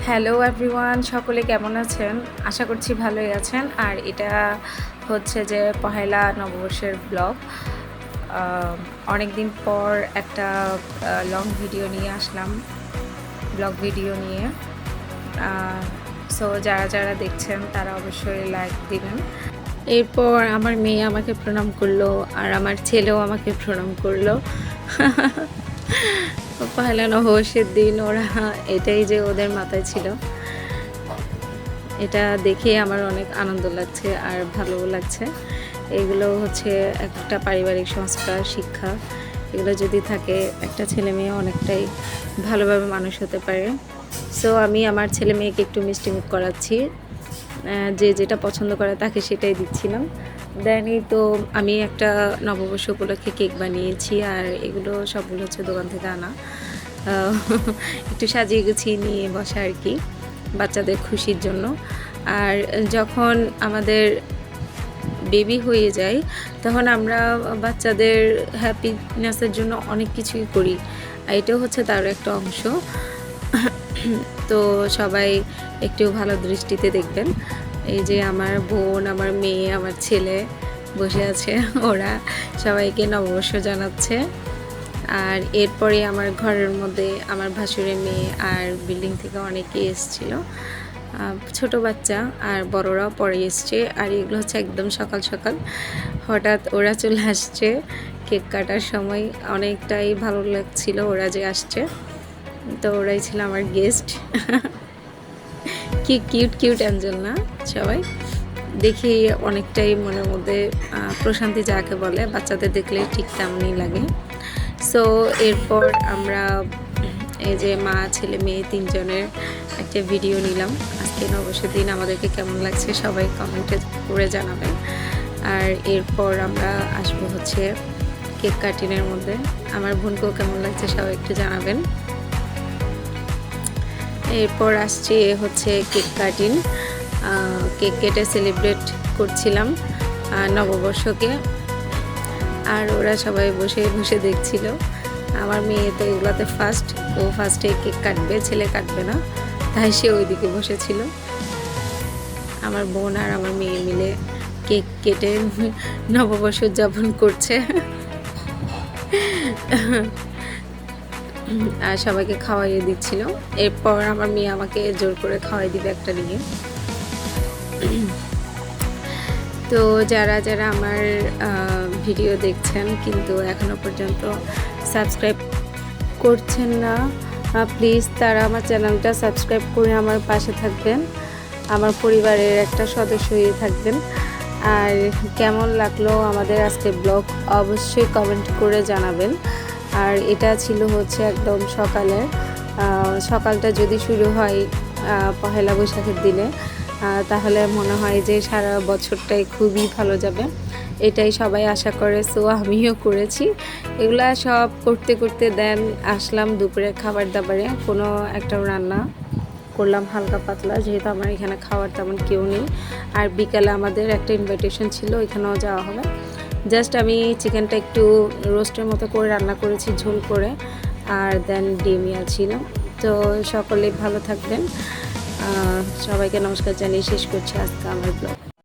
Hello everyone, সকলে কেমন আছেন? আশা করছি ভালোই আছেন। আর এটা হচ্ছে যে পহেলা নববর্ষের ব্লগ। অনেক দিন পর একটা লং ভিডিও নিয়ে আসলাম, ব্লগ ভিডিও নিয়ে। সো যারা যারা দেখছেন তারা অবশ্যই লাইক দিবেন। এরপর আমার মেয়ে আমাকে প্রণাম করলো আর আমার ছেলেও আমাকে প্রণাম করলো। পহেলা নববর্ষের দিন ওরা এটাই যে ওদের মাথায় ছিল, এটা দেখে আমার অনেক আনন্দ লাগছে আর ভালো লাগছে। এগুলো হচ্ছে একটা পারিবারিক সংস্কার, শিক্ষা, এগুলো যদি থাকে একটা ছেলে মেয়ে অনেকটাই ভালোভাবে মানুষ হতে পারে। সো আমি আমার ছেলে মেয়েকে একটু মিষ্টিমুখ করাচ্ছি, যে যেটা পছন্দ করে তাকে সেটাই দিচ্ছিলাম। দেনই তো আমি একটা নববর্ষ উপলক্ষে কেক বানিয়েছি আর এগুলো সবগুলো হচ্ছে দোকান থেকে আনা। একটু সাজিয়ে গুছিয়ে নিয়ে বসা আর কি, বাচ্চাদের খুশির জন্য। আর যখন আমাদের বেবি হয়ে যায় তখন আমরা বাচ্চাদের হ্যাপিনেসের জন্য অনেক কিছুই করি, আর এটাও হচ্ছে তার একটা অংশ। তো সবাই একটু ভালো দৃষ্টিতে দেখবেন। এই যে আমার বোন, আমার মেয়ে, আমার ছেলে বসে আছে, ওরা সবাইকে নববর্ষ জানাচ্ছে। আর এরপরে আমার ঘরের মধ্যে আমার ভাসুরের মেয়ে আর বিল্ডিং থেকে অনেকে এসেছিল, ছোট বাচ্চা আর বড়রাও পরে এসছে। আর এগুলো হচ্ছে একদম সকাল সকাল হঠাৎ ওরা চলে আসছে কেক কাটার সময়। অনেকটাই ভালো লাগছিল ওরা যে আসছে, তো ওরাই ছিল আমার গেস্ট। কি কিউট কিউট অ্যাঞ্জেল না সবাই, দেখি অনেকটাই মনের মধ্যে প্রশান্তি যাকে বলে, বাচ্চাদের দেখলে ঠিক তেমনই লাগে। সো এরপর আমরা এই যে মা ছেলে মেয়ে তিনজনের একটা ভিডিও নিলাম। আজকে নববর্ষের দিন আমাদেরকে কেমন লাগছে সবাই কমেন্টে করে জানাবেন। আর এরপর আমরা আসবো হচ্ছে কেক কাটিংয়ের মধ্যে। আমার বোনকেও কেমন লাগছে সবাই একটু জানাবেন। এরপর আসছে হচ্ছে কেক কাটিং, কেক কেটে সেলিব্রেট করছিলাম নববর্ষকে। আর ওরা সবাই বসে বসে দেখছিল। আমার মেয়ে তো এগুলোতে ও ফার্স্টে কেক কাটবে, ছেলে কাটবে না, তাই সে ওইদিকে বসেছিল। আমার বোন আর আমার মেয়ে মিলে কেক কেটে নববর্ষ উদযাপন করছে। আর সবাইকে খাওয়াইয়ে দিচ্ছিল। এরপর আমার মেয়ে আমাকে জোর করে খাওয়াই দিবে একটা নিয়ে। তো যারা যারা আমার ভিডিও দেখছেন কিন্তু এখনও পর্যন্ত সাবস্ক্রাইব করছেন না, প্লিজ তারা আমার চ্যানেলটা সাবস্ক্রাইব করে আমার পাশে থাকবেন, আমার পরিবারের একটা সদস্য হয়ে থাকবেন। আর কেমন লাগলো আমাদের আজকে ব্লগ অবশ্যই কমেন্ট করে জানাবেন। আর এটা ছিল হচ্ছে একদম সকালটা যদি শুরু হয় পহেলা বৈশাখের দিনে, তাহলে মনে হয় যে সারা বছরটাই খুবই ভালো যাবে, এটাই সবাই আশা করে। সো আমিও করেছি এগুলা সব করতে করতে। দেন আসলাম দুপুরে খাবার দাবারে, কোনো একটা রান্না করলাম হালকা পাতলা, যেহেতু আমার এখানে খাওয়ার তেমন কেউ নেই। আর বিকালে আমাদের একটা ইনভাইটেশন ছিল, এখানেও যাওয়া হবে। জাস্ট আমি চিকেনটা একটু রোস্টের মতো করে রান্না করেছি ঝোল করে, আর দেন ডিমিয়া ছিল। তো সকলেই ভালো থাকবেন। সবাইকে নমস্কার জানিয়ে শেষ করছি আজকে আমার ব্লগ।